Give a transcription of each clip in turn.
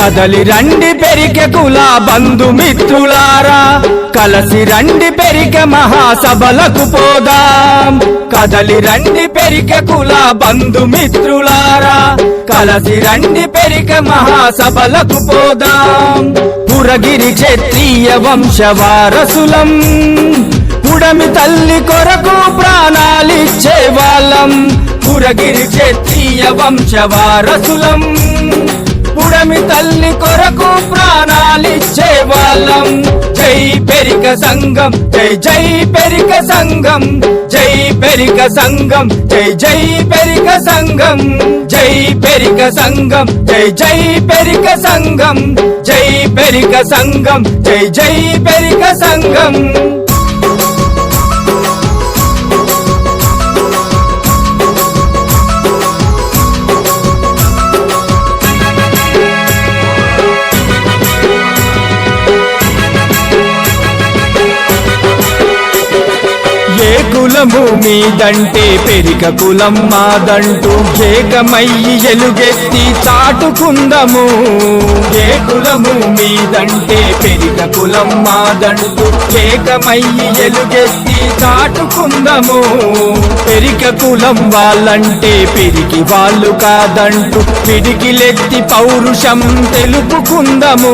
కదలి రండి పెరికె కుల బంధుమిత్రులారా, కలసి రండి పెరికె మహాసభలకు పోదాం. కదలి రండి పెరికె కుల బంధుమిత్రులారా, కలసి రండి పెరికె మహాసభలకు పోదాం. పురగిరి క్షత్రియ వంశ వారసులం, పుడమి తల్లి కొరకు ప్రాణాలిచ్చే వాళ్ళం. పురగిరి క్షత్రియ వంశ వారసులం, పుడమి తల్లి కొరకు ప్రాణాలిచ్చే వాళ్ళం. జై పెరిక సంఘం, జై జై పెరిక సంఘం, జై పెరిక సంఘం, జై జై పెరిక సంఘం, జై పెరిక సంఘం, జై జై పెరిక సంఘం, జై పెరిక సంఘం, జై జై పెరిక సంఘం. కులము మీదంటే పెరిక కులం మాదంటూ ఏకమయ్యి ఎలుగెత్తి చాటుకుందము. ఏ కులము మీదంటే పెరిక కులం మాదంటూ ఏకమయ్యి ఎలుగెత్తి చాటుకుందము. పెరిక కులం వాళ్ళంటే పెరిగి వాళ్ళు కాదంటూ పిడికిలెత్తి పౌరుషం తెలుపుకుందము.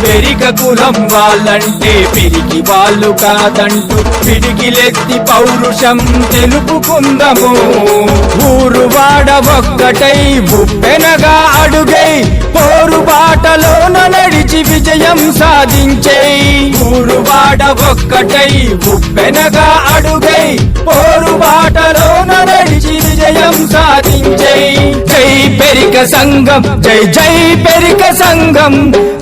పెరిక కులం వాళ్ళంటే పెరిగి వాళ్ళు కాదంటూ పిడికిలెత్తి పౌరుషం తెలుపుకుందము. ఊరు వాడ ఒక్కటై ఉప్పెనగా అడుగై పోరు బాటలోన నడిచి విజయం సాధించే. ఊరు వాడ ఒక్కటై ఉప్పెనగా అడుగై పోరు బాటలోన నడిచి విజయం సాధించే. జై పెరిక సంఘం, జై జై పెరిక సంఘం,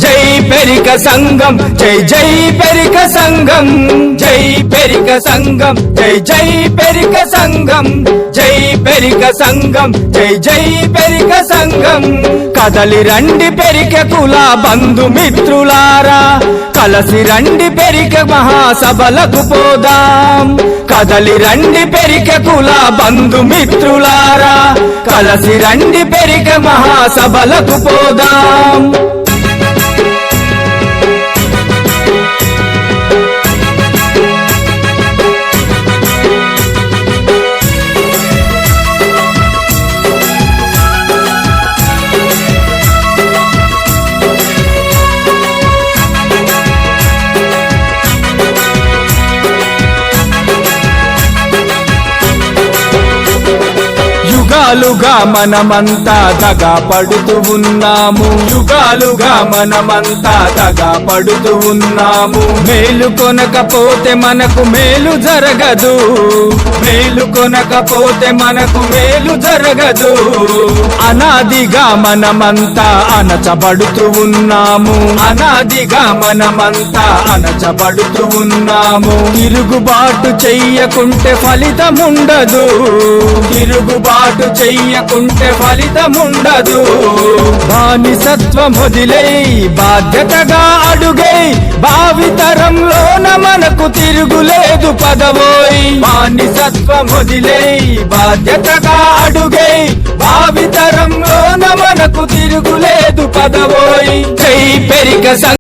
జై పెరిక సంఘం, జై జై పెరిక సంఘం, జై పెరిక సంఘం, జై జై పెరిక సంఘం, జై పెరిక సంఘం, జై జై పెరిక సంఘం. కదలి రండి పెరికె కుల బంధుమిత్రులారా, కలసి రండి పెరికె మహాసభలకు పోదాం. కదలి రండి పెరికె కుల బంధుమిత్రులారా, కలసి రండి పెరికె మహాసభలకు పోదాం. యుగాలుగా మనమంతా దగా పడుతూ ఉన్నాము. యుగాలుగా మనమంతా దగా పడుతూ ఉన్నాము. మేలు కొనకపోతే మనకు మేలు జరగదు, మేలు కొనకపోతే మనకు మేలు జరగదు. అనాదిగా మనమంతా అణచబడుతూ ఉన్నాము, అనాదిగా మనమంతా అణచబడుతూ ఉన్నాము. తిరుగుబాటు చెయ్యకుంటే ఫలితముండదు, తిరుగుబాటు చెయ్యకుంటే ఫలితముండదు. బానిసత్వం వదిలై బాధ్యతగా అడుగై భావితరంలోన మనకు తిరుగులేదు పదవోయ్. బానిసత్వం వదిలై బాధ్యతగా అడుగై భావితరంలోన మనకు తిరుగులేదు పదవోయ్. జై పెరిక